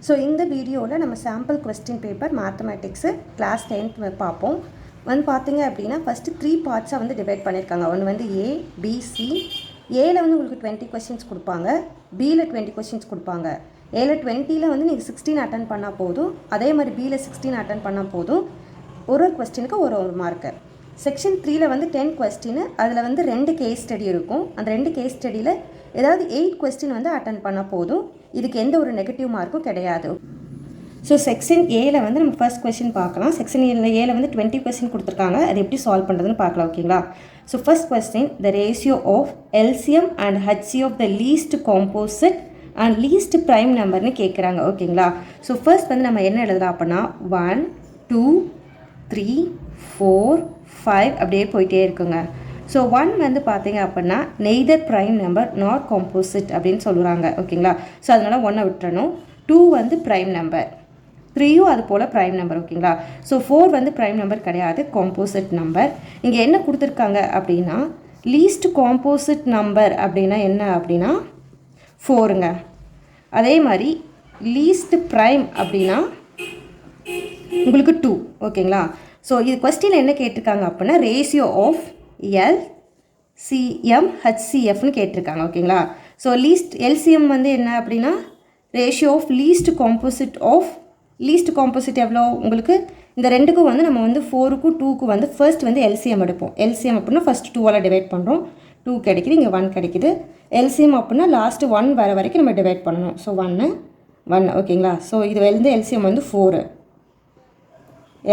So இந்த வீடியோவில் நம்ம sample question paper mathematics class 10th பார்ப்போம். பார்த்தீங்க அப்படின்னா ஃபஸ்ட்டு 3 பார்ட்ஸாக டிவைட் பண்ணியிருக்காங்க. ஒன்று ஏ பி சி. ஏல உங்களுக்கு 20 கொஸ்டின்ஸ் கொடுப்பாங்க, பியில் 20 கொஸ்டின்ஸ் கொடுப்பாங்க. ஏல 20ல் நீங்கள் 16 அட்டன் பண்ணால் போதும், அதே மாதிரி பியில் 16 அட்டன் பண்ணால் போதும். ஒரு கொஸ்டினுக்கு ஒரு மார்க்கு. செக்ஷன் 3ல் 10 கொஸ்டின், அதில் 2 கேஸ் ஸ்டடி இருக்கும். அந்த 2 கேஸ் ஸ்டடியில் ஏதாவது 8 கொஸ்டின் அட்டன் பண்ணால் போதும். இதுக்கு எந்த ஒரு நெகட்டிவ் மார்க்கும் கிடையாது. ஸோ செக்ஷன் ஏல நம்ம ஃபர்ஸ்ட் கொஸ்டின் பார்க்கலாம். செக்ஷன் ஏல 20 கொஸ்டின் கொடுத்துருக்காங்க. அது எப்படி சால்வ் பண்ணுறதுன்னு பார்க்கலாம். ஓகேங்களா? So first question, the ratio of LCM and HCM of the least composite and least prime நம்பர்னு கேட்குறாங்க. ஓகேங்களா? ஸோ ஃபர்ஸ்ட் நம்ம என்ன எழுதலாம் அப்படின்னா 1 2 3 4 5 அப்படியே போயிட்டே இருக்குங்க. ஸோ 1 பார்த்தீங்க அப்படின்னா neither prime number not composite அப்படின்னு சொல்லுறாங்க. ஓகேங்களா? ஸோ அதனால் 1 விட்டுறணும். 2 ப்ரைம் நம்பர், 3யும் அது போல் ப்ரைம் நம்பர். ஓகேங்களா? ஸோ 4 ப்ரைம் நம்பர் கிடையாது, காம்போசிட் நம்பர். இங்கே என்ன கொடுத்துருக்காங்க அப்படின்னா லீஸ்ட் காம்போசிட் நம்பர் அப்படின்னா என்ன அப்படின்னா 4ங்க. அதே மாதிரி லீஸ்ட் ப்ரைம் அப்படின்னா உங்களுக்கு 2. ஓகேங்களா? ஸோ இது கொஸ்டினில் என்ன கேட்டிருக்காங்க அப்படின்னா ரேஷியோ ஆஃப் எல்சிஎம் ஹெச்சிஎஃப்னு கேட்டிருக்காங்க. ஓகேங்களா? ஸோ லீஸ்ட் எல்சிஎம் என்ன அப்படின்னா ratio of least composite of least composite எவ்வளோ உங்களுக்கு இந்த ரெண்டுக்கும் நம்ம 4க்கும் 2க்கும் ஃபர்ஸ்ட் எல்சிஎம் எடுப்போம். எல்சிஎம் அப்படின்னா ஃபஸ்ட் 2ஆல் டிவைட் பண்ணுறோம். 2 கிடைக்குது, இங்கே 1 கிடைக்குது. எல்சிஎம் அப்படின்னா லாஸ்ட்டு 1 வர வரைக்கும் நம்ம டிவைட் பண்ணணும். ஸோ 1 1. ஓகேங்களா? ஸோ இது எல்சிஎம் 4.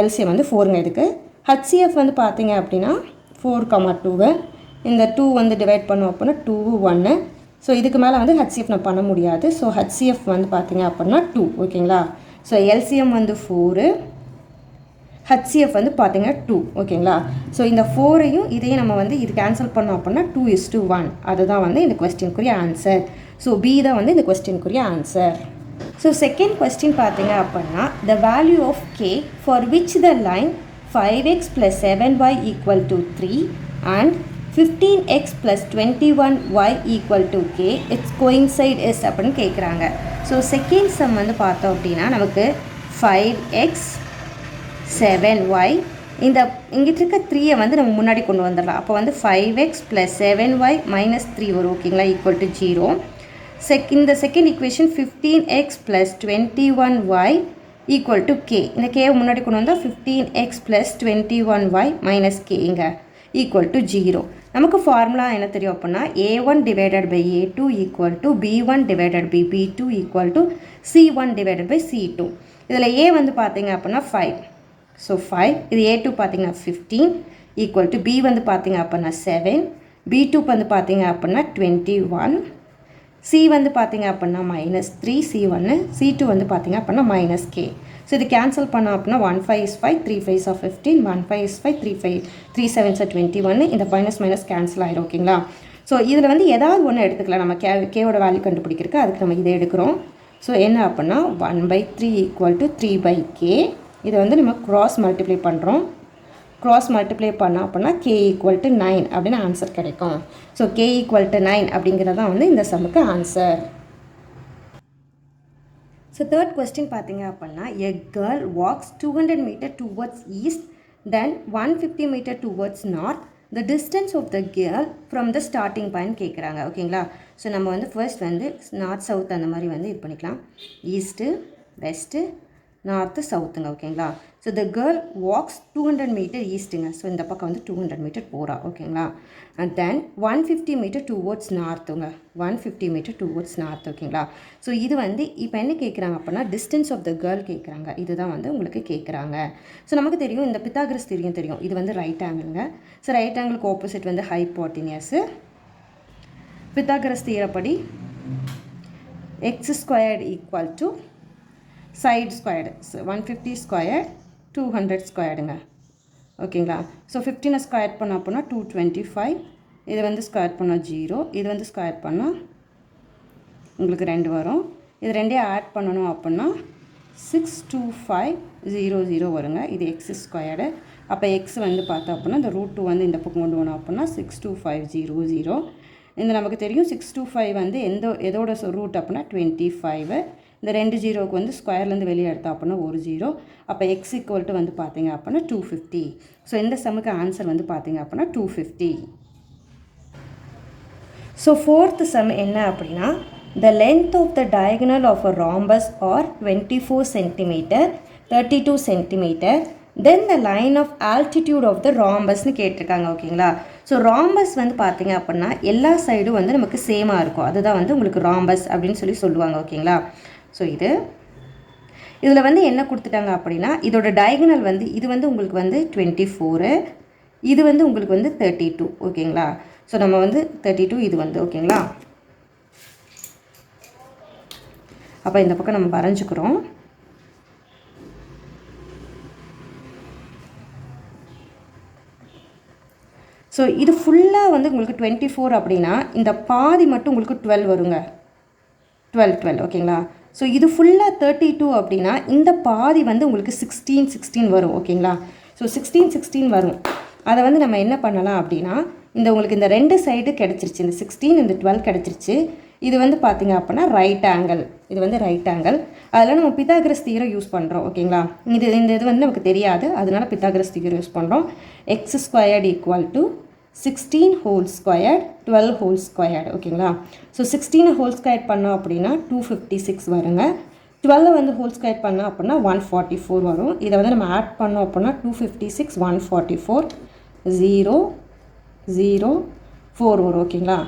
எல்சிஎம் 4ங்க. இதுக்கு ஹச்சிஎஃப் பார்த்தீங்க அப்படின்னா 4, 2. இந்த 2 டிவைட் பண்ணோம் அப்படின்னா 2 1. ஸோ இதுக்கு மேலே ஹச்சிஎஃப் நான் பண்ண முடியாது. ஸோ ஹச்சிஎஃப் பார்த்தீங்க அப்படின்னா 2. ஓகேங்களா? ஸோ எல்சிஎம் 4, ஹச்சிஎஃப் பார்த்தீங்கன்னா 2. ஓகேங்களா? ஸோ இந்த 4ஐயும் இதையும் நம்ம இது கேன்சல் பண்ணோம் அப்படின்னா 2:1. அதுதான் இந்த கொஸ்டினுக்குரிய ஆன்சர். ஸோ பி தான் இந்த கொஸ்டினுக்குரிய ஆன்சர். ஸோ செகண்ட் கொஸ்டின் பார்த்தீங்க அப்படின்னா the value of K for which the line 5x + 7y = 3 and 15x + 21y = k its coincide is அப்படின்னு கேட்குறாங்க. ஸோ செகண்ட் சம் பார்த்தோம் அப்படின்னா நமக்கு 5x 7y இந்த இங்கிட்ட இருக்க 3ஐ நம்ம முன்னாடி கொண்டு வந்துடலாம். அப்போ 5x + 7y - 3 வரும். ஓகேங்களா? = 0. இந்த second equation 15x + 21y = k. இந்த கேவை முன்னாடி கொண்டு வந்தால் 15x + 21y - kங்க = 0. நமக்கு ஃபார்முலா என்ன தெரியும் அப்படின்னா a1 / a2 = b1 / b2 = c1 / c2. இதில் a பார்த்தீங்க அப்படின்னா 5. ஸோ 5. இது a2 பார்த்தீங்கன்னா 15 = b பார்த்தீங்க அப்படின்னா 7, b2 பார்த்தீங்க அப்படின்னா 21, c பார்த்தீங்க அப்படின்னா -3, c1, c2 பார்த்தீங்க அப்படின்னா -k. ஸோ இது கேன்சல் பண்ணோம் அப்படின்னா 1 5 is 5, 3 5 are 15, 1 5 is 5, 3 7s are 21. இந்த மைனஸ் கேன்சல் ஆகிடும். ஓகேங்களா? ஸோ இதில் ஏதாவது ஒன்று எடுத்துக்கலாம். நம்ம கேவோட வேல்யூ கண்டுபிடிக்கிறதுக்கு அதுக்கு நம்ம இதை எடுக்கிறோம். ஸோ என்ன அப்படின்னா 1/3 = 3/k. இதை நம்ம க்ராஸ் மல்டிப்ளை பண்ணுறோம். க்ராஸ் மல்டிப்ளை பண்ணோம் அப்படின்னா k = 9 அப்படின்னு ஆன்சர் கிடைக்கும். ஸோ k = 9 அப்படிங்கிறது தான் இந்த சம்முக்கு ஆன்சர். ஸோ தேர்ட் கொஸ்டின் பார்த்தீங்க அப்படின்னா a girl walks 200 metre towards east then 150 metre towards north. The distance of the girl from the starting point கேட்குறாங்க. ஓகேங்களா? ஸோ நம்ம ஃபர்ஸ்ட் நார்த் சவுத் அந்த மாதிரி இது பண்ணிக்கலாம். ஈஸ்ட்டு வெஸ்ட்டு நார்த்து சவுத்துங்க. ஓகேங்களா? So the girl walks 200 metre ஈஸ்ட்டுங்க. ஸோ இந்த பக்கம் 200 மீட்டர் போகிறா. ஓகேங்களா? அண்ட் தென் 150 மீட்டர் டுவர்ட்ஸ் நார்த்துங்க. 150 மீட்டர் டுவர்ட்ஸ் நார்த். ஓகேங்களா? ஸோ இது இப்போ என்ன கேட்குறாங்க அப்படின்னா டிஸ்டன்ஸ் ஆஃப் த கேர்ள் கேட்குறாங்க. இதுதான் உங்களுக்கு கேட்குறாங்க. ஸோ நமக்கு தெரியும் இந்த பித்தாகரஸ் தெரியும். இது ரைட் ஆங்கிள்ங்க. ஸோ ரைட் ஆங்கிளுக்கு ஆப்போசிட் ஹைப்போட்டினியஸு. பித்தாகரஸ் தியரப்படி x² = சைடு ஸ்கொயர்டு 150 ஸ்கொயர் 200 ஸ்கொயர்டுங்க. ஓகேங்களா? ஸோ 15 ஸ்கொயர் பண்ணோம் அப்படின்னா 225. இது ஸ்கொயர் பண்ணால் 0. இது ஸ்கொயர் பண்ணால் உங்களுக்கு 2 வரும். இது ரெண்டையும் ஆட் பண்ணணும் அப்படின்னா 62500 வருங்க. இது x². அப்போ x பார்த்தோம் அப்படின்னா இந்த √2 இந்த பக்கம் கொண்டு வரணும் அப்படின்னா 62500. இந்த நமக்கு தெரியும் 625 எதோட ரூட் அப்படின்னா 25. இந்த 2 ஜீரோவுக்கு வந்து ஸ்கொயர்லேருந்து வெளியே எடுத்தோம் அப்படின்னா ஒரு ஜீரோ. அப்போ எக்ஸ் ஈக்குவல் டு வந்து பார்த்திங்க அப்படின்னா 250. ஸோ இந்த சம்முக்கு ஆன்சர் வந்து பார்த்திங்க அப்படின்னா 250. ஸோ ஃபோர்த்து சம் என்ன அப்படின்னா the length of the diagonal of a rhombus are 24 cm 32 cm then the line of altitude of the rhombusனு கேட்டிருக்காங்க. ஓகேங்களா. ஸோ ராம்பஸ் வந்து பார்த்திங்க அப்படின்னா எல்லா சைடும் வந்து நமக்கு சேமாக இருக்கும். அதுதான் வந்து உங்களுக்கு ராம்பஸ் அப்படின்னு சொல்லுவாங்க. ஓகேங்களா. ஸோ இதில் வந்து என்ன கொடுத்துட்டாங்க அப்படின்னா இதோட டயகனல் வந்து இது வந்து உங்களுக்கு வந்து 24, இது வந்து உங்களுக்கு வந்து 32. ஓகேங்களா. ஸோ நம்ம வந்து 32 இது வந்து ஓகேங்களா. அப்போ இந்த பக்கம் நம்ம வரைஞ்சிக்கிறோம். ஸோ இது ஃபுல்லாக வந்து உங்களுக்கு 24 அப்படின்னா இந்த பாதி மட்டும் உங்களுக்கு 12 வருங்க. 12 ஓகேங்களா. ஸோ இது ஃபுல்லாக 32 அப்படின்னா இந்த பாதி வந்து உங்களுக்கு 16 வரும். ஓகேங்களா. ஸோ 16 வரும். அதை வந்து நம்ம என்ன பண்ணலாம் அப்படின்னா உங்களுக்கு இந்த ரெண்டு சைடு கிடச்சிருச்சு. இந்த 16 இந்த 12 கிடச்சிருச்சு. இது வந்து பார்த்திங்க அப்படின்னா ரைட் ஆங்கிள். இது வந்து ரைட் ஆங்கிள். அதில் நம்ம பித்தாகரஸ் தியரம் யூஸ் பண்ணுறோம். ஓகேங்களா. இது வந்து நமக்கு தெரியாது. அதனால பித்தாகரஸ் தியரம் யூஸ் பண்ணுறோம். X squared equal to 16 whole squared 12 whole squared. ஓகேங்களா. ஸோ 16 ஹோல் ஸ்கொயர் பண்ணோம் அப்படின்னா 256 வருங்க. 12 வந்து ஹோல் ஸ்கொயர் பண்ணோம் அப்படின்னா 144 வரும். இதை வந்து நம்ம ஆட் பண்ணோம் அப்படின்னா 256 144 0 0 4 வரும். ஓகேங்களா.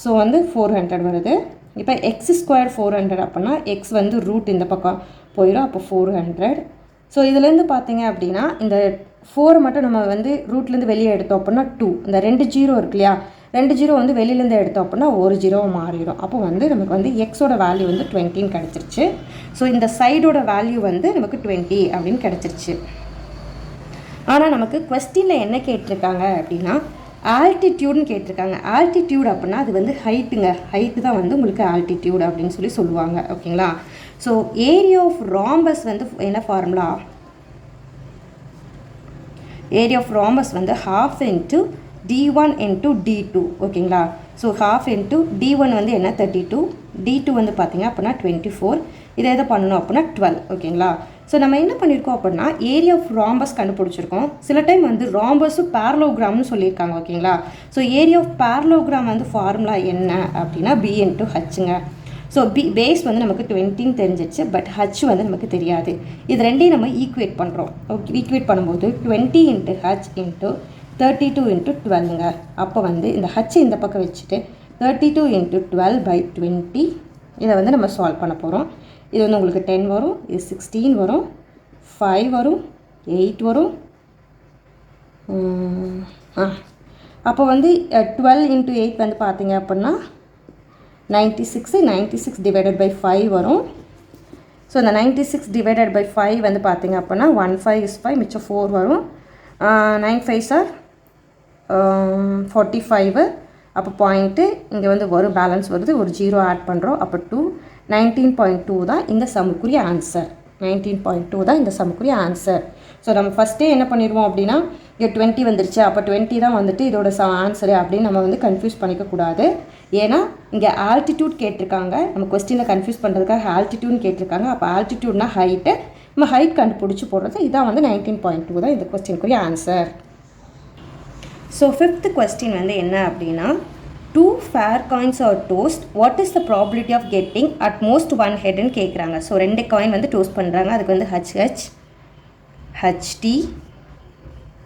ஸோ வந்து 400 வருது. இப்போ எக்ஸ் ஸ்கொயர் 400 அப்படின்னா எக்ஸ் வந்து ரூட் இந்த பக்கம் போயிடும். அப்போ 400. ஸோ இதுலேருந்து பார்த்தீங்க அப்படின்னா இந்த 4 மட்டும் நம்ம வந்து ரூட்லேருந்து வெளியே எடுத்தோம் அப்படின்னா 2. இந்த 2 ஜீரோ இருக்கு இல்லையா, 2 ஜீரோ வந்து வெளியிலேருந்து எடுத்தோம் அப்படின்னா ஒரு ஜீரோவை மாறிடும். அப்போ வந்து நமக்கு வந்து எக்ஸோட வேல்யூ வந்து 20 கிடச்சிருச்சு. ஸோ இந்த சைடோட வேல்யூ வந்து நமக்கு 20 அப்படின்னு கிடச்சிருச்சு. ஆனால் நமக்கு கொஸ்டினில் என்ன கேட்டிருக்காங்க அப்படின்னா ஆல்டிடியூட்னு கேட்டிருக்காங்க. ஆல்டிடியூட் அப்படின்னா அது வந்து ஹைட்டுங்க. ஹைட்டு தான் வந்து உங்களுக்கு ஆல்டிடியூட் அப்படின்னு சொல்லுவாங்க. ஓகேங்களா. ஸோ ஏரியா ஆஃப் ராம்பஸ் வந்து என்ன ஃபார்முலா? ஏரியா ஆஃப் ராம்பஸ் வந்து half into d1 into d2. ஓகேங்களா. ஸோ half into d1 வந்து என்ன 32, d2 வந்து பார்த்தீங்க அப்படின்னா 24. இதை எதை பண்ணணும் அப்படின்னா 12. ஓகேங்களா. ஸோ நம்ம என்ன பண்ணியிருக்கோம் அப்படின்னா ஏரியா ஆஃப் ராம்பஸ் கண்டுபிடிச்சிருக்கோம். சில டைம் வந்து ராம்பஸும் பேரலோகிராம்னு சொல்லியிருக்காங்க. ஓகேங்களா. ஸோ ஏரியா ஆஃப் பேரலோகிராம் வந்து ஃபார்முலா என்ன அப்படின்னா b into hங்க. ஸோ பேஸ் வந்து நமக்கு 20 தெரிஞ்சிச்சு, பட் ஹச் வந்து நமக்கு தெரியாது. இது ரெண்டையும் நம்ம ஈக்குவேட் பண்ணுறோம். ஓகே, ஈக்குவேட் பண்ணும்போது 20 into h into 32 into 12ங்க. அப்போ வந்து இந்த ஹச் இந்த பக்கம் வச்சுட்டு 32 into 12/20 இதை வந்து நம்ம சால்வ் பண்ண போகிறோம். இது வந்து உங்களுக்கு 10 வரும், இது 16 வரும், 5 வரும், 8 வரும். அப்போ வந்து 12 into 8 வந்து பார்த்தீங்க அப்படின்னா 96 divided by 5 வரும். ஸோ இந்த 96 divided by 5 வந்து பார்த்தீங்க அப்படின்னா 1 5 is 5, மிச்சம் 4 வரும். 9 5s are 45. அப்போ பாயிண்ட்டு இங்கே வந்து வரும், பேலன்ஸ் வருது, ஒரு ஜீரோ ஆட் பண்ணுறோம். அப்போ 2 19.2 தான் இந்த சம்முக்குரிய ஆன்சர். 19.2 தான் இந்த சம்முக்குரிய ஆன்சர். ஸோ நம்ம ஃபஸ்ட்டே என்ன பண்ணிடுவோம் அப்படின்னா இங்கே 20 வந்துருச்சு, அப்போ 20 தான் வந்துட்டு இதோட ஆன்சரு அப்படின்னு நம்ம வந்து கன்ஃபியூஸ் பண்ணிக்கக்கூடாது. ஏன்னா இங்கே ஆல்டிடியூட் கேட்டிருக்காங்க. நம்ம கொஸ்டினில் கன்ஃபியூஸ் பண்ணுறதுக்காக ஆல்டிடியூட்னு கேட்டிருக்காங்க. அப்போ ஆல்டிடியூட்னா ஹைட்டு, நம்ம ஹைட் கண்டுபிடிச்சி போடுறது. இதான் வந்து 19.2 தான் இந்த கொஸ்டினுக்குரிய ஆன்சர். ஸோ 5th கொஸ்டின் வந்து என்ன அப்படின்னா 2 fair coins are tossed. What is the probability of getting at most one headன்னு கேட்குறாங்க. ஸோ 2 காயின் வந்து டோஸ்ட் பண்ணுறாங்க. அதுக்கு வந்து HH HT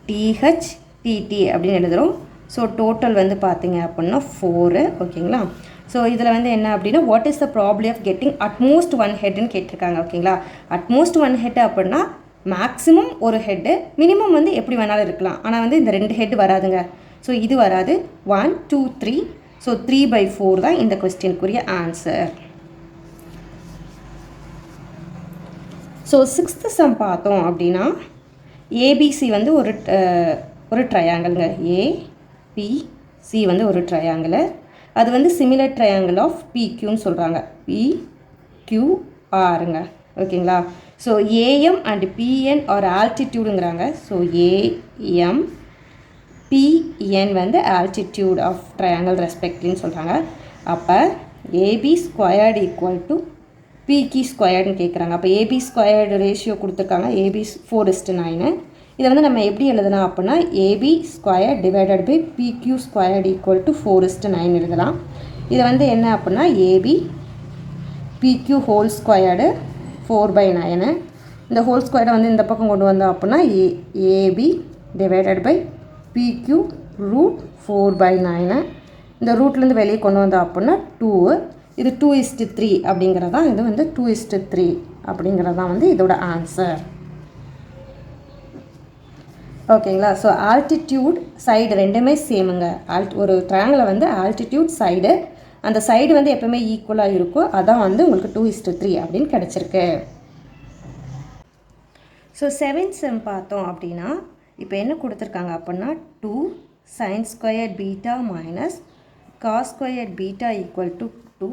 TH TT அப்படின்னு எழுதுகிறோம். ஸோ டோட்டல் வந்து பார்த்தீங்க அப்படின்னா 4. ஓகேங்களா. ஸோ இதில் வந்து என்ன அப்படின்னா what is the probability of getting at most one ஹெட்னு கேட்டிருக்காங்க. ஓகேங்களா. அட்மோஸ்ட் ஒன் ஹெட் அப்படின்னா மேக்ஸிமம் ஒரு ஹெட்டு, மினிமம் வந்து எப்படி வேணாலும் இருக்கலாம். ஆனால் வந்து இந்த 2 ஹெட் வராதுங்க. ஸோ இது வராது. 1 2 3. ஸோ 3/4 தான் இந்த கொஸ்டினுக்குரிய ஆன்சர். ஸோ 6th சம் பார்த்தோம் அப்படின்னா ஏபிசி வந்து ஒரு ட்ரையாங்கிள்ங்க. ஏபிசி வந்து ஒரு ட்ரையாங்கிள். அது வந்து சிமிலர் ட்ரையாங்கிள் ஆஃப் பிக்யூன்னு சொல்கிறாங்க. பிக்யூஆருங்க. ஓகேங்களா. ஸோ ஏஎம் அண்ட் பிஎன் ஒரு ஆல்டிடியூடுங்கிறாங்க. ஸோ ஏஎம் பிஎன் வந்து ஆல்டிடியூட் ஆஃப் ட்ரையாங்கிள் ரெஸ்பெக்ட்லின்னு சொல்கிறாங்க. அப்போ AB squared equal to PQ ஸ்கொயர்டுன்னு கேட்குறாங்க. அப்போ ஏபி ஸ்கொயர்டு ரேஷியோ கொடுத்துருக்காங்க, ஏபி 4:9. இதை வந்து நம்ம எப்படி எழுதலாம் அப்படின்னா AB square divided by PQ squared equal to 4:9 எழுதலாம். இதை வந்து என்ன அப்படின்னா ஏபி பிக்யூ ஹோல் ஸ்கொயர்டு 4/9. இந்த ஹோல் ஸ்கொயரை வந்து இந்த பக்கம் கொண்டு வந்தோம் அப்படின்னா AB divided by PQ root 4/9. இந்த ரூட்லேருந்து வெளியே கொண்டு வந்தோம் அப்படின்னா 2. இது 2:3 அப்படிங்கிறதா, இது வந்து 2:3 அப்படிங்கிறதான் வந்து இதோட ஆன்சர். ஓகேங்களா? ஸோ ஆல்டிடியூட் சைடு ரெண்டுமே சேமுங்க. ஒரு ட்ரையாங்கில் வந்து ஆல்டிடியூட் சைடு, அந்த சைடு வந்து எப்போவுமே ஈக்குவலாக இருக்கும். அதான் வந்து உங்களுக்கு 2:3 அப்படின்னு கிடச்சிருக்கு. ஸோ 7th sum பார்த்தோம் அப்படின்னா இப்போ என்ன கொடுத்துருக்காங்க அப்படின்னா 2 sin squared beta minus cos squared beta equal to 2.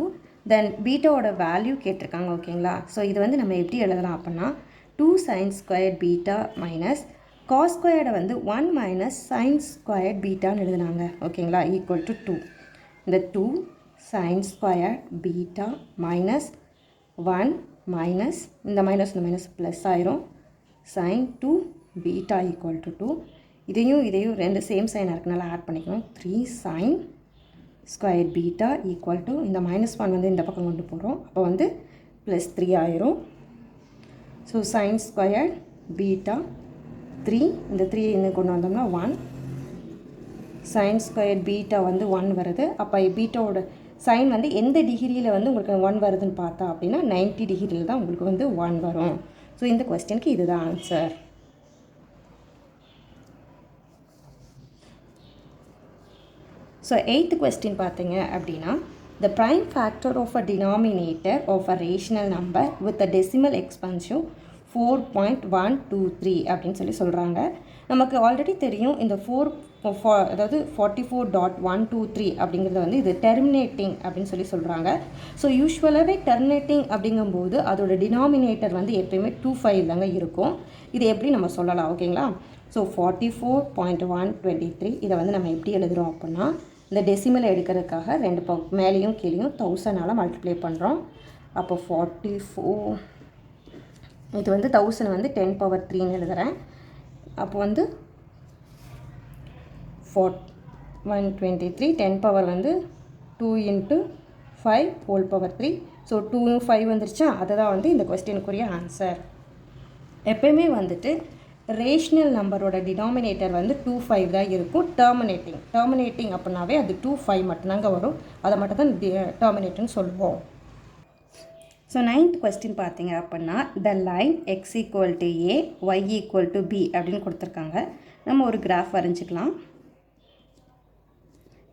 Then பீட்டாவோட வேல்யூ கேட்டிருக்காங்க. ஓகேங்களா? ஸோ இது வந்து நம்ம எப்படி எழுதலாம் அப்படின்னா 2 sin squared beta minus cos squared வந்து 1 minus sin squared betaன்னு எழுதுனாங்க. ஓகேங்களா? Equal to 2. இந்த 2 sin squared beta minus 1 minus இந்த மைனஸ் ப்ளஸ் ஆயிரும் sin 2 beta equal to 2. இதையும் ரெண்டு சேம் சைனாக இருக்கனால ஆட் பண்ணிக்கணும். 3 sin squared beta equal to இந்த -1 வந்து இந்த பக்கம் கொண்டு போகிறோம். அப்போ வந்து +3 ஆயிரும். ஸோ sin squared beta 3, இந்த 3 இன்னும் கொண்டு வந்தோம்னா 1. sin squared beta வந்து 1 வருது. அப்போ பீட்டாவோட சைன் வந்து எந்த டிகிரியில் வந்து உங்களுக்கு 1 வருதுன்னு பார்த்தா அப்படின்னா 90 டிகிரியில் தான் உங்களுக்கு வந்து 1 வரும். ஸோ இந்த கொஸ்டினுக்கு இதுதான் ஆன்சர். ஸோ 8th question பார்த்தீங்க அப்படின்னா the prime factor of a denominator of a rational number with a decimal expansion 4.123 அப்படின்னு சொல்கிறாங்க. நமக்கு ஆல்ரெடி தெரியும் இந்த அதாவது 44.123 அப்படிங்கிறது வந்து இது டெர்மினேட்டிங் அப்படின்னு சொல்கிறாங்க. ஸோ யூஸ்வலாகவே டெர்மினேட்டிங் அப்படிங்கும்போது அதோட டினாமினேட்டர் வந்து எப்பயுமே 25 தாங்க இருக்கும். இது எப்படி நம்ம சொல்லலாம்? ஓகேங்களா? ஸோ 44.123 இதை வந்து நம்ம எப்படி எழுதுகிறோம் அப்படின்னா இந்த டெசிமலை எடுக்கிறதுக்காக ரெண்டு மேலேயும் கீழேயும் 1000 மல்டிப்ளை பண்ணுறோம். அப்போ 44 இது வந்து 1000 வந்து 10 power 3ன்னு எழுதுகிறேன். அப்போ வந்து 123 10 பவர் வந்து 2 × 5 ஹோல் பவர் 3. ஸோ 2 5 வந்துருச்சா, அதுதான் வந்து இந்த கொஸ்டினுக்குரிய ஆன்சர். எப்பயுமே வந்துட்டு ரேஷ்னல் நம்பரோட டினாமினேட்டர் வந்து 25 தான் இருக்கும். டெர்மினேட்டிங் அப்படின்னாவே அது 25 மட்டும்தாங்க வரும். அதை மட்டும் தான் டெர்மினேட்டர்னு சொல்லுவோம். ஸோ 9th கொஸ்டின் பார்த்தீங்க அப்படின்னா the line x = a y = b அப்படின்னு கொடுத்துருக்காங்க. நம்ம ஒரு கிராஃப் வரைஞ்சிக்கலாம்.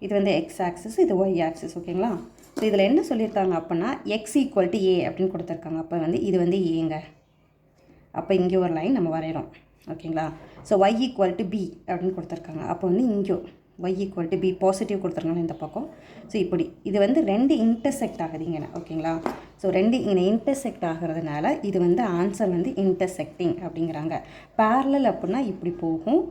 இது வந்து எக்ஸ் ஆக்சிஸ், இது ஒய் ஆக்சிஸ். ஓகேங்களா? ஸோ இதில் என்ன சொல்லியிருக்காங்க அப்படின்னா x = a அப்படின்னு கொடுத்துருக்காங்க. அப்போ வந்து இது வந்து ஏங்க. அப்போ இங்கே ஒரு லைன் நம்ம வரைகிறோம். ஓகேங்களா? ஸோ y = b அப்படின்னு கொடுத்துருக்காங்க. அப்போ வந்து இங்கே y = b பாசிட்டிவ் கொடுத்துருக்காங்க இந்த பக்கம். ஸோ இப்படி இது வந்து ரெண்டு இன்டர்செக்ட் ஆகுதுங்க. ஓகேங்களா? ஸோ ரெண்டு இங்கே இன்டர்செக்ட் ஆகிறதுனால இது வந்து ஆன்சர் வந்து இன்டர்செக்டிங் அப்படிங்கிறாங்க. பேரலல் அப்படின்னா இப்படி போகும்,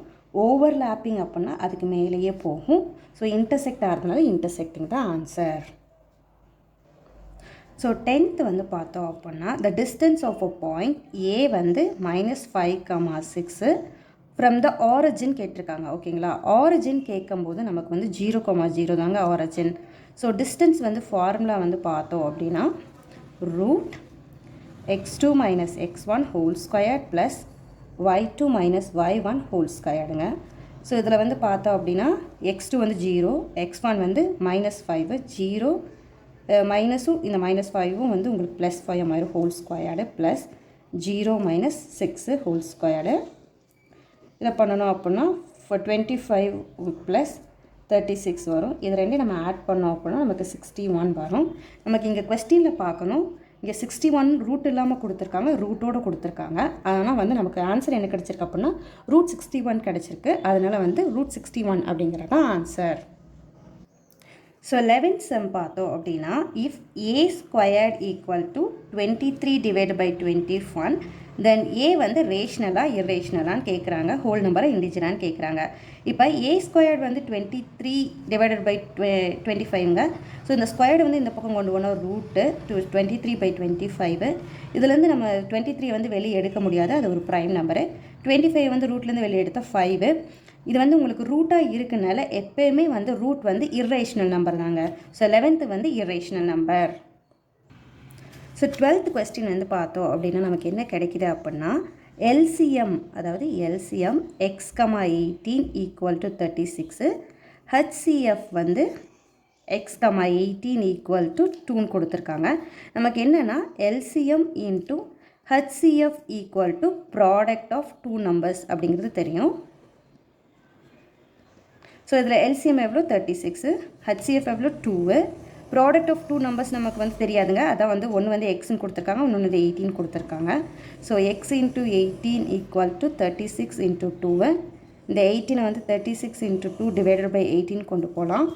ஓவர்லாப்பிங் அப்படின்னா அதுக்கு மேலேயே போகும். ஸோ இன்டர்செக்ட் ஆகிறதுனால இன்டர்செக்டிங் தான் ஆன்சர். ஸோ 10th வந்து பார்த்தோம் அப்படின்னா the distance of a point A வந்து -5,6 ஃப்ரம் த ஆரிஜின் கேட்டிருக்காங்க. ஓகேங்களா? ஆரிஜின் கேட்கும்போது நமக்கு வந்து 0,0 தாங்க ஆரிஜின். ஸோ டிஸ்டன்ஸ் வந்து ஃபார்முலா வந்து பார்த்தோம் அப்படின்னா √x2 - x1 whole square plus y2 - y1 whole ஸ்கொயர்டுங்க. ஸோ இதில் வந்து பார்த்தோம் அப்படின்னா x2 வந்து 0, x1 வந்து -5, 0 மைனஸும் இந்த -5ம் வந்து உங்களுக்கு +5 ஆயிரும் whole squared plus 0 - 6 whole squared. இதை பண்ணணும் அப்படின்னா 25 + 36 வரும். இது ரெண்டையும் நம்ம ஆட் பண்ணோம் அப்படின்னா நமக்கு 61 வரும். நமக்கு இங்கே கொஸ்டினில் பார்க்கணும், இங்கே 61 ரூட் இல்லாமல் கொடுத்துருக்காங்க, ரூட்டோடு கொடுத்துருக்காங்க. அதனால் வந்து நமக்கு ஆன்சர் என்ன கிடச்சிருக்கு அப்படின்னா √61 கிடச்சிருக்கு. அதனால் வந்து √61 அப்படிங்கிறது தான் ஆன்சர். ஸோ 11th sum பார்த்தோம் அப்படின்னா if A squared equal to 23 divide by 21 then A வந்து ரேஷ்னலாக இர்ரேஷ்னலான்னு கேட்குறாங்க, ஹோல் நம்பரை இண்டிஜரான்னு கேட்குறாங்க. இப்போ ஏ ஸ்கொயர்டு வந்து 23 டிவைடட் பை 25ங்க. ஸோ இந்த ஸ்கொயர்டு வந்து இந்த பக்கம் கொண்டு போனால் ரூட்டு 23 பை 25. இதுலேருந்து நம்ம 23 வந்து வெளியே எடுக்க முடியாது, அது ஒரு ப்ரைம் நம்பரு. 25 வந்து ரூட்லேருந்து வெளியே எடுத்தால் 5. இது வந்து உங்களுக்கு ரூட்டாக இருக்குனால எப்போயுமே வந்து ரூட் வந்து இர்ரேஷ்னல் நம்பர் தாங்க. ஸோ 11th வந்து irrational number. So 12th question வந்து பார்த்தோம் அப்படின்னா நமக்கு என்ன கிடைக்குது அப்படின்னா எல்சிஎம், அதாவது LCM X comma 18 equal to 36, HCF வந்து எக்ஸ் கமா 18 ஈக்குவல் டு 2ன்னு கொடுத்துருக்காங்க. நமக்கு என்னென்னா LCM into HCF equal to product of 2 numbers அப்படிங்கிறது தெரியும். ஸோ இதில் எல்சிஎம் எவ்வளோ 36, ஹச்சிஎஃப் எவ்வளோ 2, ப்ராடக்ட் ஆஃப் 2 நம்பர்ஸ் நமக்கு வந்து தெரியாதுங்க. அதான் வந்து ஒன்று வந்து எக்ஸ்ன்னு கொடுத்துருக்காங்க, இன்னொன்று வந்து 18 கொடுத்துருக்காங்க. So X into 18 equal to 36 into 2. இந்த 18 வந்து 36 இன்ட்டு 2 டிவைடட் பை 18 கொண்டு போகலாம்.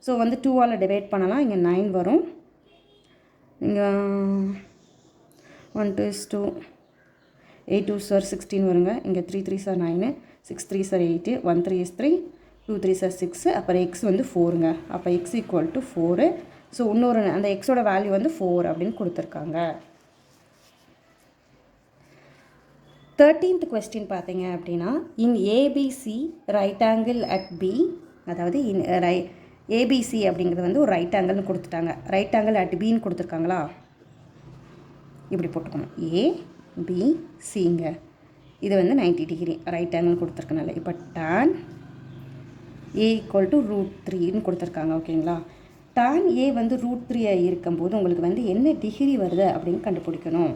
ஸோ வந்து 2ஆல் டிவைட் பண்ணலாம், இங்கே 9 வரும். இங்கே 1 2 2 8 2 சார் 16 வருங்க. இங்கே 3 3 சார் 9, 6 3 சார் 8, 1 3 is 3, 2 3 சார் 6, அப்புறம் எக்ஸ் வந்து 4ங்க. அப்போ எக்ஸ் ஈக்குவல் டு 4. ஸோ இன்னொரு அந்த எக்ஸோட வேல்யூ வந்து 4 அப்படின்னு கொடுத்துருக்காங்க. 13th கொஸ்டின் பார்த்தீங்க அப்படின்னா in ABC right angle at B, அதாவது இன் ஏபிசி அப்படிங்கிறது வந்து ஒரு ரைட் ஆங்கிள்னு கொடுத்துட்டாங்க. ரைட் ஆங்கிள் அட் பின்னு கொடுத்துருக்காங்களா, இப்படி போட்டுக்கணும். ஏபிசிங்க, இது வந்து 90 டிகிரி ரைட் ஆங்கிள் கொடுத்துருக்கனால. இப்போ tan ஏ ஈக்குவல் டு √3ன்னு கொடுத்துருக்காங்க. ஓகேங்களா, tan ஏ வந்து √3 இருக்கும்போது உங்களுக்கு வந்து என்ன டிகிரி வருது அப்படின்னு கண்டுபிடிக்கணும்.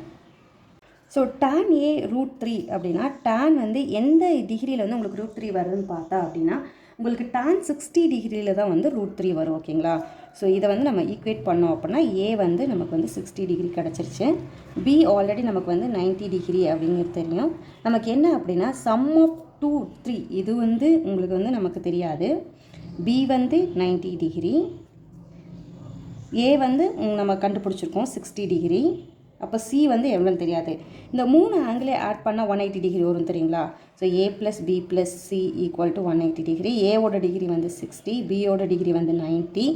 ஸோ tan ஏ √3 அப்படின்னா tan வந்து எந்த டிகிரியில் வந்து உங்களுக்கு √3 வருதுன்னு பார்த்தா அப்படின்னா உங்களுக்கு tan 60 டிகிரியில் தான் வந்து √3 வரும். ஓகேங்களா, ஸோ இதை வந்து நம்ம ஈக்குவேட் பண்ணோம் அப்படின்னா ஏ வந்து நமக்கு வந்து 60 டிகிரி கிடச்சிருச்சு. பி ஆல்ரெடி நமக்கு வந்து 90 டிகிரி அப்படிங்கிறது தெரியும். நமக்கு என்ன அப்படின்னா சம் ஆஃப் 2 3 இது வந்து உங்களுக்கு வந்து நமக்கு தெரியாது. பி வந்து 90 டிகிரி, ஏ வந்து நம்ம கண்டுபிடிச்சிருக்கோம் 60 டிகிரி. அப்போ சி வந்து எவ்வளோன்னு தெரியாது. இந்த 3 ஆங்கிளே ஆட் பண்ணால் 180 டிகிரி வரும் தெரியுங்களா. So A plus B plus C equal to 180 degree. ஏவோட டிகிரி வந்து 60, பியோட டிகிரி வந்து 90.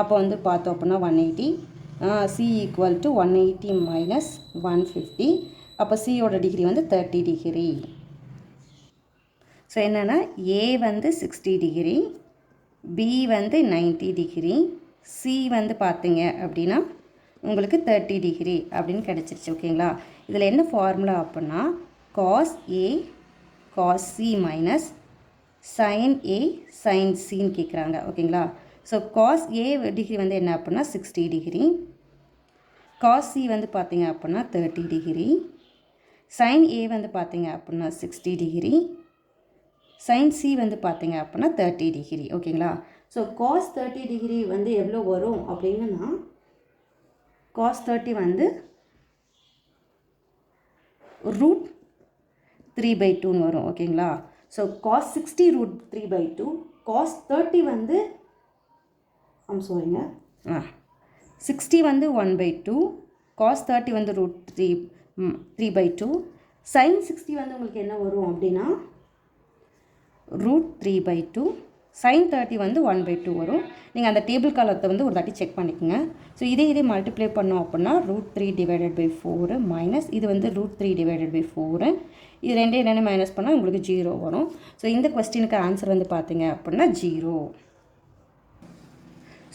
அப்போ வந்து பார்த்தோம் அப்படின்னா 180. C equal to 180 minus 150. அப்போ சியோட டிகிரி வந்து 30 டிகிரி. ஸோ என்னென்னா ஏ வந்து 60 டிகிரி, பி வந்து 90 டிகிரி, சி வந்து பார்த்தீங்க அப்படின்னா உங்களுக்கு 30 டிகிரி அப்படின்னு கிடச்சிருச்சு. ஓகேங்களா, இதில் என்ன ஃபார்முலா அப்படின்னா cos A cos C minus sin A sin சின்னு கேட்குறாங்க. ஓகேங்களா, ஸோ காஸ் ஏ டிகிரி வந்து என்ன அப்படின்னா 60 டிகிரி, காஸ் சி வந்து பார்த்தீங்க அப்படின்னா 30 டிகிரி, சைன் ஏ வந்து பார்த்தீங்க அப்படின்னா 60 டிகிரி, சைன் சி வந்து பார்த்தீங்க அப்படின்னா 30 டிகிரி. ஓகேங்களா, ஸோ காஸ் 30 டிகிரி வந்து எவ்வளோ வரும் அப்படின்னா காஸ் 30 வந்து √3/2 வரும். ஓகேங்களா, ஸோ காஸ் 60 √3/2, காஸ் 30 வந்து சாரிங்க 60 வந்து 1/2, காஸ் 30 வந்து √3/2, சைன் 60 வந்து உங்களுக்கு என்ன வரும் அப்படின்னா √3/2, சைன் 30 வந்து 1/2 வரும். நீங்கள் அந்த டேபிள் காலத்தை வந்து ஒரு தாட்டி செக் பண்ணிக்கோங்க. ஸோ இதே மல்டிப்ளை பண்ணோம் அப்படின்னா √3/4 மைனஸ் இது வந்து √3/4. இது ரெண்டு மைனஸ் பண்ணால் உங்களுக்கு 0 வரும். ஸோ இந்த கொஸ்டினுக்கு ஆன்சர் வந்து பார்த்தீங்க அப்படின்னா 0.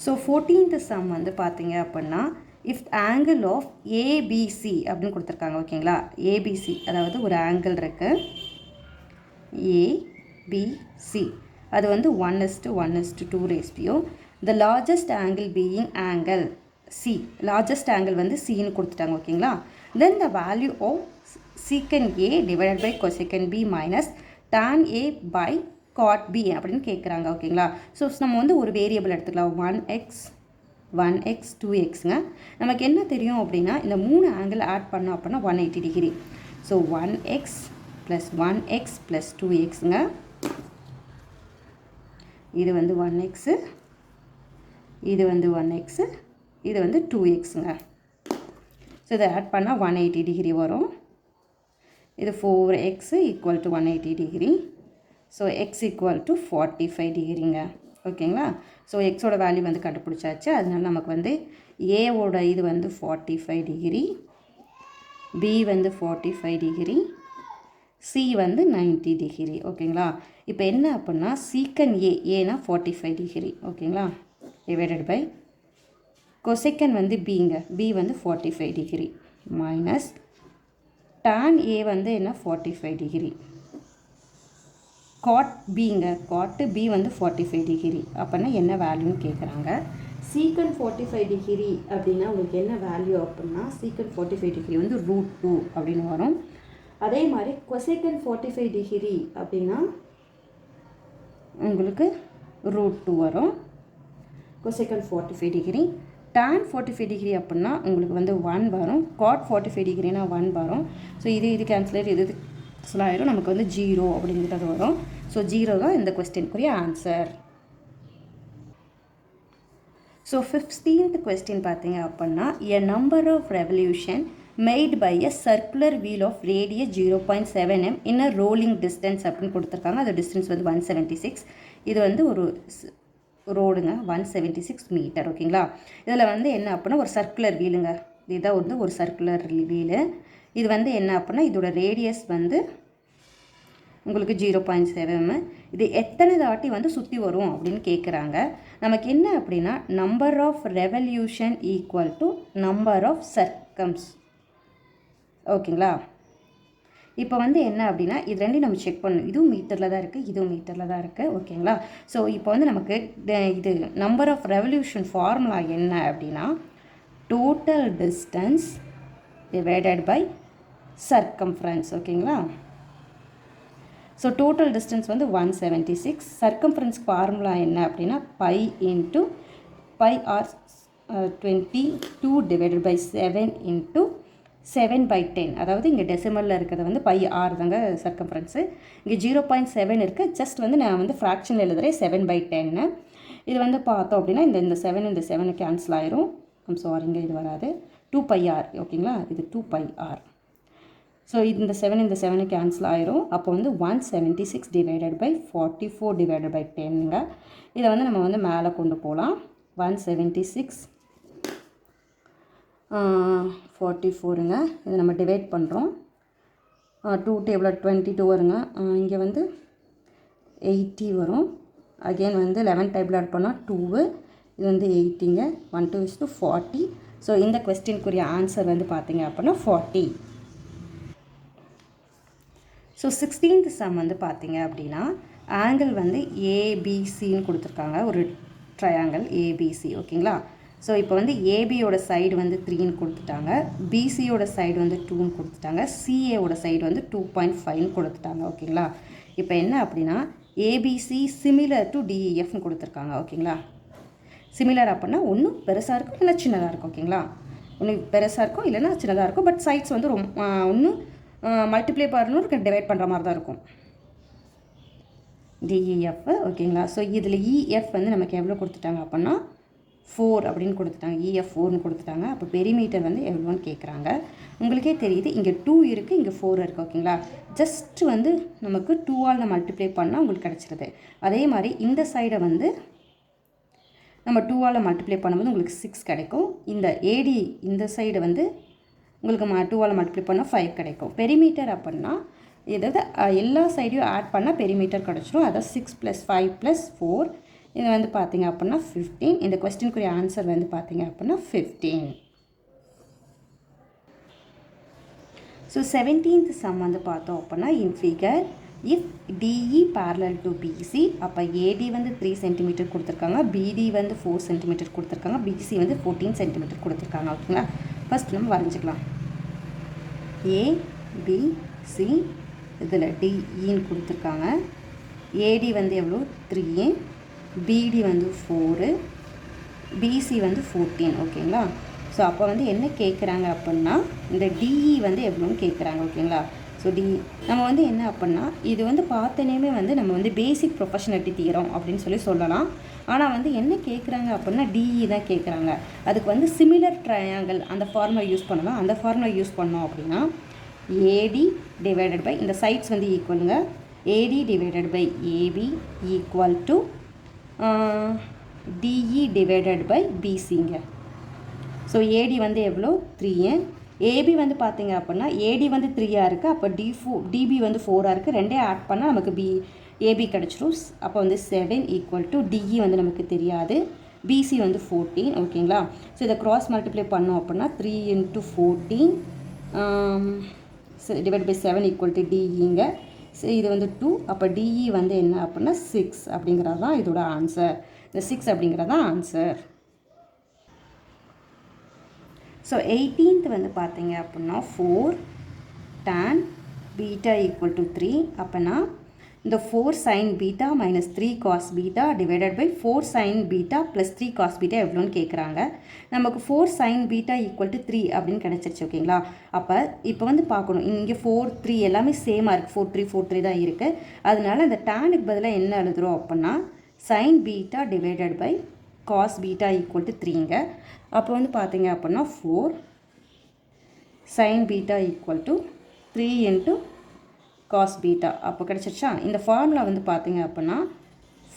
ஸோ 14th சம் வந்து பார்த்தீங்க அப்படின்னா இஃப் ஆங்கிள் ஆஃப் ஏபிசி அப்படின்னு கொடுத்துருக்காங்க. ஓகேங்களா, ஏபிசி அதாவது ஒரு ஆங்கிள் இருக்குது ஏபிசி, அது வந்து 1:1:2 ratio. The largest angle being angle C, largest angle வந்து சின்னு கொடுத்துட்டாங்க. ஓகேங்களா, then the value of secant A divided by cosecant B minus tan A by cot B அப்படின்னு கேட்குறாங்க. ஓகேங்களா, ஸோ நம்ம வந்து ஒரு வேரியபிள் எடுத்துக்கலாம் 1x 2xங்க. நமக்கு என்ன தெரியும் அப்படின்னா இந்த 3 ஆங்கிள் ஆட் பண்ணோம் அப்படின்னா 180 டிகிரி. ஸோ 1x + 2xங்க, இது வந்து 1x இது வந்து 1x, இது வந்து 2xங்க. ஸோ இதை ஆட் பண்ணால் 180 டிகிரி வரும். இது 4x equal to 180 degree. So X equal to 45 டிகிரிங்க. ஓகேங்களா? ஸோ எக்ஸோட வேல்யூ வந்து கண்டுபிடிச்சாச்சு. அதனால நமக்கு வந்து ஏவோட இது வந்து 45 டிகிரி, பி வந்து 45 டிகிரி, சி வந்து 90 டிகிரி. ஓகேங்களா? இப்போ என்ன அப்படின்னா சீக்கன் ஏனா 45 டிகிரி. ஓகேங்களா? டிவைடட் பை கொசெக்கன் வந்து பிங்க, பி வந்து 45 டிகிரி மைனஸ் tan ஏ வந்து என்ன 45 டிகிரி, காட் பிங்க, காட்டு பி வந்து 45 டிகிரி. அப்படின்னா என்ன வேல்யூன்னு கேட்குறாங்க. சீக்கன் 45 டிகிரி அப்படின்னா உங்களுக்கு என்ன வேல்யூ அப்படின்னா சீக்கன் 45 டிகிரி வந்து √2 அப்படின்னு வரும். அதே மாதிரி கொசெக்கன் 45 டிகிரி அப்படின்னா உங்களுக்கு √2 வரும். கொசெக்கன் 45 டிகிரி, tan 45 டிகிரி அப்படின்னா உங்களுக்கு வந்து 1 வரும். காட் 45 டிகிரினா 1 வரும். ஸோ இது கேன்சல் இது ஆயிரும். நமக்கு வந்து 0 அப்படிங்கிறது வரும். ஸோ 0 தான் இந்த கொஸ்டினுக்குரிய ஆன்சர். ஸோ 15th கொஸ்டின் பார்த்தீங்க அப்படின்னா a number of revolution made by a circular wheel of radius 0.7 m in a rolling distance அப்படின்னு கொடுத்துருக்காங்க. அது டிஸ்டன்ஸ் வந்து 176. இது வந்து ஒரு ரோடுங்க, 176 மீட்டர். ஓகேங்களா? இதில் வந்து என்ன அப்படின்னா ஒரு சர்க்குலர் வீலுங்க. இதுதான் வந்து ஒரு சர்க்குலர் வீலு. இது வந்து என்ன அப்படின்னா இதோட ரேடியஸ் வந்து உங்களுக்கு 0.7. இது எத்தனை தாட்டி வந்து சுற்றி வரும் அப்படின்னு கேட்குறாங்க. நமக்கு என்ன அப்படின்னா number of revolution equal to number of circums. ஓகேங்களா? இப்போ வந்து என்ன அப்படின்னா இது ரெண்டையும் நம்ம செக் பண்ணணும். இதுவும் மீட்டரில் தான் இருக்குது, இதுவும் மீட்டரில் தான் இருக்குது. ஓகேங்களா? ஸோ இப்போ வந்து நமக்கு இது நம்பர் ஆஃப் ரெவல்யூஷன் ஃபார்முலா என்ன அப்படின்னா total distance divided by circumference. ஓகேங்களா? ஸோ டோட்டல் டிஸ்டன்ஸ் வந்து 176. சர்க்கம்ஃபரன்ஸ்க்கு ஃபார்முலா என்ன அப்படின்னா pi into pi R 22 divided by 7 into 7/10. அதாவது இங்கே டெசிமலில் இருக்கிறது வந்து பை ஆர் தாங்க சர்க்கம்ஃபரன்ஸு. இங்கே 0.7 இருக்குது. ஜஸ்ட் வந்து நான் வந்து ஃப்ராக்ஷன் எழுதுகிறேன் 7/10. இது வந்து பார்த்தோம் அப்படின்னா இந்த 7 இந்த 7 கேன்சல் ஆயிரும். சாரிங்க, இது வராது. 2πr. ஓகேங்களா? இது 2πr. ஸோ இந்த 7 இந்த 7 கேன்சல் ஆயிரும். அப்போ வந்து 176 டிவைடட் பை 44 டிவைடட் பை 10ங்க. இதை வந்து நம்ம வந்து மேலே கொண்டு போகலாம். 176 44ங்க. இதை நம்ம டிவைட் பண்ணுறோம். 2 டேபிள் 22 வருங்க. இங்கே வந்து 80 வரும். அகெயின் வந்து 11 டேபிள் ஆட் பண்ணால் 2. இது வந்து 80ங்க. 1 2 is to 40. ஸோ இந்த கொஸ்டினுக்குரிய ஆன்சர் வந்து பார்த்தீங்க அப்படின்னா 40. ஸோ 16th சம் வந்து பார்த்தீங்க அப்படின்னா ஆங்கிள் வந்து ஏபிசின்னு கொடுத்துருக்காங்க. ஒரு ட்ரையாங்கிள் ஏபிசி. ஓகேங்களா? ஸோ இப்போ வந்து ஏபியோட சைடு வந்து 3ன்னு கொடுத்துட்டாங்க, பிசியோட சைடு வந்து 2ன்னு கொடுத்துட்டாங்க, சிஏவோட சைடு வந்து 2.5ன்னு கொடுத்துட்டாங்க. ஓகேங்களா? இப்போ என்ன அப்படின்னா ஏபிசி சிமிலர் டு டிஇஎஃப்னு கொடுத்துருக்காங்க. ஓகேங்களா? சிமிலர் அப்படின்னா ஒன்று பெருசாக இருக்கும் இல்லை சின்னதாக இருக்கும். ஓகேங்களா? ஒன்று பெருசாக இருக்கும் இல்லைன்னா சின்னதாக இருக்கும். பட் சைட்ஸ் வந்து ஒன்று மல்டிப்ளை பண்ணணும், டிவைட் பண்ணுற மாதிரி தான் இருக்கும் டிஇஎஃப். ஓகேங்களா? ஸோ இதில் இஎஃப் வந்து நமக்கு எவ்வளோ கொடுத்துட்டாங்க அப்படின்னா 4 அப்படின்னு கொடுத்துட்டாங்க. இஎஃப் 4ன்னு கொடுத்துட்டாங்க. அப்போ பெரிமீட்டர் வந்து எவ்வளோன்னு கேட்குறாங்க. உங்களுக்கே தெரியுது இங்கே 2 இருக்குது, இங்கே 4 இருக்குது. ஓகேங்களா? ஜஸ்ட் வந்து நமக்கு 2ஆல் நம்ம மல்டிப்ளை பண்ணால் உங்களுக்கு கிடச்சிருது. அதே மாதிரி இந்த சைடை வந்து நம்ம 2ஆல் மல்டிப்ளை பண்ணும்போது உங்களுக்கு 6 கிடைக்கும். இந்த ஏடி இந்த சைடு வந்து உங்களுக்கு 2ஆல் மல்டிப்ளை பண்ணால் 5 கிடைக்கும். பெரிமீட்டர் அப்படின்னா ஏதாவது எல்லா சைடையும் ஆட் பண்ணால் பெரிமீட்டர் கிடச்சிடும். அதாவது 6 + 5 + 4. இது வந்து பார்த்தீங்க அப்படின்னா 15. இந்த கொஸ்டினுக்குரிய ஆன்சர் வந்து பார்த்தீங்க அப்படின்னா 15. ஸோ 17th சம் வந்து பார்த்தோம் அப்படின்னா in figure if DE parallel to BC, அப்போ ஏடி வந்து 3 சென்டிமீட்டர் கொடுத்துருக்காங்க, பிடி வந்து 4 சென்டிமீட்டர் கொடுத்துருக்காங்க, பிசி வந்து 14 சென்டிமீட்டர் கொடுத்துருக்காங்க. ஓகேங்களா? ஃபஸ்ட் நம்ம வரைஞ்சிக்கலாம். ஏபிசி இதில் டிஇன்னு கொடுத்துருக்காங்க. ஏடி வந்து எவ்வளோ 3, பிடி வந்து 4, பிசி வந்து 14. ஓகேங்களா? ஸோ அப்போ வந்து என்ன கேட்குறாங்க அப்படின்னா இந்த டிஇ வந்து எவ்வளோன்னு கேட்குறாங்க. ஓகேங்களா? ஸோ டி நம்ம வந்து என்ன அப்படின்னா இது வந்து பார்த்தனேமே வந்து நம்ம வந்து பேசிக் ப்ரொஃபஷனாலிட்டி தியரம் அப்படின்னு சொல்லலாம். ஆனால் வந்து என்ன கேட்குறாங்க அப்படின்னா டிஇ தான் கேட்குறாங்க. அதுக்கு வந்து சிமிலர் ட்ரையாங்கிள் அந்த ஃபார்முலா யூஸ் பண்ணலாம். அந்த ஃபார்முலா யூஸ் பண்ணோம் அப்படின்னா ஏடி டிவைடட் பை இந்த சைட்ஸ் வந்து ஈக்குவலுங்க. AD divided by AB equal to DE divided by பிசிங்க. ஸோ ஏடி வந்து எவ்வளோ 3. ஏபி வந்து பார்த்தீங்க அப்படின்னா ஏடி வந்து 3 இருக்குது. அப்போ டிபி வந்து 4 இருக்குது. ரெண்டே ஆட் பண்ணால் நமக்கு ஏபி கிடச்சிரும். அப்போ வந்து 7 ஈக்குவல் டு டிஇ வந்து நமக்கு தெரியாது, பிசி வந்து 14. ஓகேங்களா? ஸோ இதை க்ராஸ் மல்டிப்ளை பண்ணோம் அப்படின்னா 3 × 14 டிவைட் பை 7 ஈக்குவல் டு டிஇங்க. ஸோ இது வந்து 2. அப்போ டிஇ வந்து என்ன அப்படின்னா 6 அப்படிங்கிறது தான் இதோட ஆன்சர். இந்த 6 அப்படிங்கிறது தான் ஆன்சர். ஸோ 18th வந்து பார்த்தீங்க அப்படின்னா 4 tan beta ஈக்குவல் டு 3. அப்போனா இந்த 4 sin beta minus 3 cos beta divided by 4 sin beta plus 3 cos beta எவ்வளோன்னு கேட்குறாங்க. நமக்கு 4 sin beta ஈக்குவல் டு 3 அப்படின்னு கிடச்சிருச்சு. ஓகேங்களா? அப்போ இப்போ வந்து பார்க்கணும், இங்கே 4 3 எல்லாமே சேமாக இருக்குது. 4 3 4 3 தான் இருக்குது. அதனால இந்த டேனுக்கு பதிலாக என்ன எழுதுகிறோம் அப்படின்னா sin beta divided by cos beta equal to 3ங்க. அப்போ வந்து பார்த்தீங்க அப்படின்னா 4 sin beta equal to 3 × cos beta. அப்போ கிடச்சிருச்சா? இந்த ஃபார்முலா வந்து பார்த்தீங்க அப்படின்னா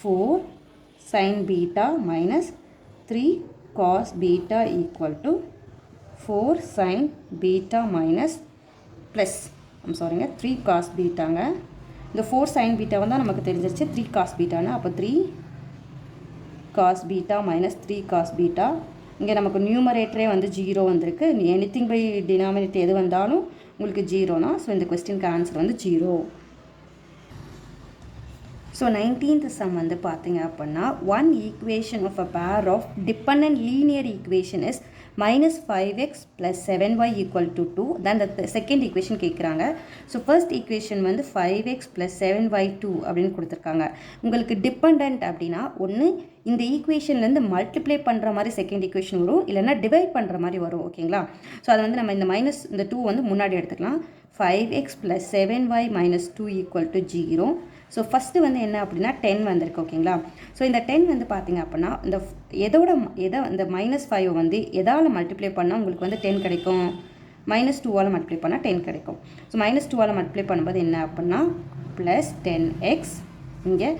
4 sin beta minus 3 cos beta equal to 4 sin beta minus plus 3 cos betaங்க. இந்த 4 sin beta வந்து நமக்கு தெரிஞ்சிருச்சு 3 cos betaன்னு. அப்போ 3 cos beta minus 3 cos beta. இங்கே நமக்கு நியூமரேட்டரே வந்து 0 வந்திருக்கு. எனிதிங் பை டினாமினேட்டர் எது வந்தாலும் உங்களுக்கு 0னா, ஸோ இந்த கொஸ்டினுக்கு ஆன்சர் வந்து 0. ஸோ 19th சம் வந்து பார்த்தீங்க அப்படின்னா one equation of a pair of dependent linear equation is -5x + 7y equal to 2. தான் இந்த செகண்ட் ஈக்குவேஷன் கேட்குறாங்க. ஸோ ஃபர்ஸ்ட் ஈக்குவேஷன் வந்து 5x + 7y 2 அப்படின்னு கொடுத்துருக்காங்க. உங்களுக்கு டிபெண்டன்ட் அப்படின்னா ஒன்று இந்த ஈக்குவேஷன்லேருந்து மல்டிப்ளை பண்ணுற மாதிரி செகண்ட் ஈக்குவேஷன் வரும், இல்லைனா டிவைட் பண்ணுற மாதிரி வரும். ஓகேங்களா? ஸோ அதை வந்து நம்ம இந்த 2 வந்து முன்னாடி எடுத்துக்கலாம். 5x + 7y - 2 equal to 0. So first வந்து என்ன அப்படின்னா 10 வந்திருக்கு. ஓகேங்களா? ஸோ இந்த 10 வந்து பார்த்தீங்க அப்படின்னா இந்த இந்த -5 வந்து எதால் மல்டிப்ளை பண்ணால் உங்களுக்கு வந்து 10 கிடைக்கும்? -2ஆல் மல்டிப்ளை பண்ணால் 10 கிடைக்கும். ஸோ -2ஆல் மல்டிப்ளை பண்ணும்போது என்ன அப்படின்னா +10x, இங்கே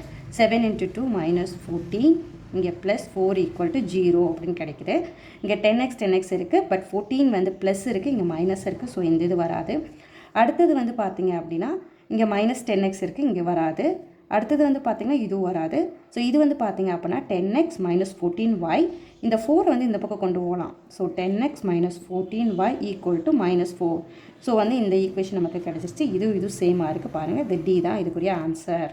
7 × 2 -14, இங்கே +4 ஈக்குவல் டு 0 அப்படின்னு கிடைக்குது. இங்கே 10x இருக்குது, பட் 14 வந்து ப்ளஸ் இருக்குது, இங்கே மைனஸ் இருக்குது. ஸோ இந்த இது வராது. அடுத்தது வந்து பார்த்தீங்க அப்படின்னா இங்கே -10x இருக்குது, இங்கே வராது. அடுத்தது வந்து பார்த்திங்கன்னா இதுவும் வராது. ஸோ இது வந்து பார்த்திங்க அப்படின்னா 10x - 14y. இந்த 4 வந்து இந்த பக்கம் கொண்டு போகலாம். So 10x - 14y equal to -4. So வந்து இந்த ஈக்குவேஷன் நமக்கு கிடச்சிருச்சு. இது சேமாக இருக்குது பாருங்கள். இந்த டி தான் இதுக்குரிய ஆன்சர்.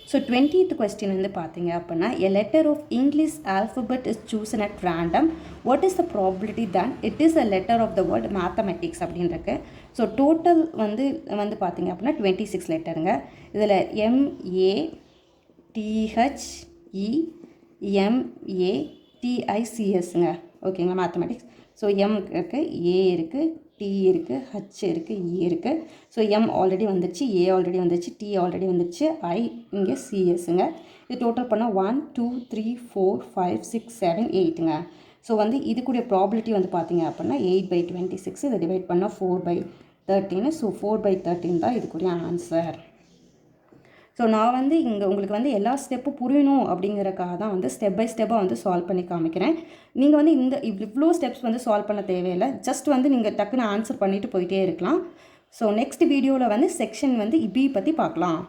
ஸோ 20th question வந்து பார்த்தீங்க அப்படின்னா a letter of English alphabet is chosen at random. What is the probability that it is a letter of the word mathematics அப்படின்றது. ஸோ டோட்டல் வந்து பார்த்தீங்க அப்படின்னா 26 லெட்டருங்க. இதில் MATHEMATICSங்க. ஓகேங்களா? மேத்தமெட்டிக்ஸ். ஸோ எம் இருக்குது, ஏ இருக்குது, டி இருக்குது, ஹச் இருக்குது, இ இருக்குது. ஸோ எம் ஆல்ரெடி வந்துச்சு, ஏ ஆல்ரெடி வந்துச்சு, டி ஆல்ரெடி வந்துச்சு, ஐ இங்கே சிஎஸ்ங்க. இது டோட்டல் பண்ணால் 1 2 3 4 5 6 7 8ங்க. ஸோ வந்து இதுக்குரிய ப்ராபிலிட்டி வந்து பார்த்தீங்க அப்படின்னா 8/26. இதை டிவைட் பண்ணால் 4/13. ஸோ 4/13 தான் இதுக்குரிய ஆன்சர். ஸோ நான் வந்து இங்கே உங்களுக்கு வந்து எல்லா ஸ்டெப்பும் புரியணும் அப்படிங்கிறக்காக தான் வந்து ஸ்டெப் பை ஸ்டெப்பாக வந்து சால்வ் பண்ணி காமிக்கிறேன். நீங்கள் வந்து இவ்வளோ ஸ்டெப்ஸ் வந்து சால்வ் பண்ண தேவையில்லை. ஜஸ்ட் வந்து நீங்கள் டக்குன்னு ஆன்சர் பண்ணிவிட்டு போயிட்டே இருக்கலாம். ஸோ நெக்ஸ்ட் வீடியோவில் வந்து செக்ஷன் வந்து பி பற்றி பார்க்கலாம்.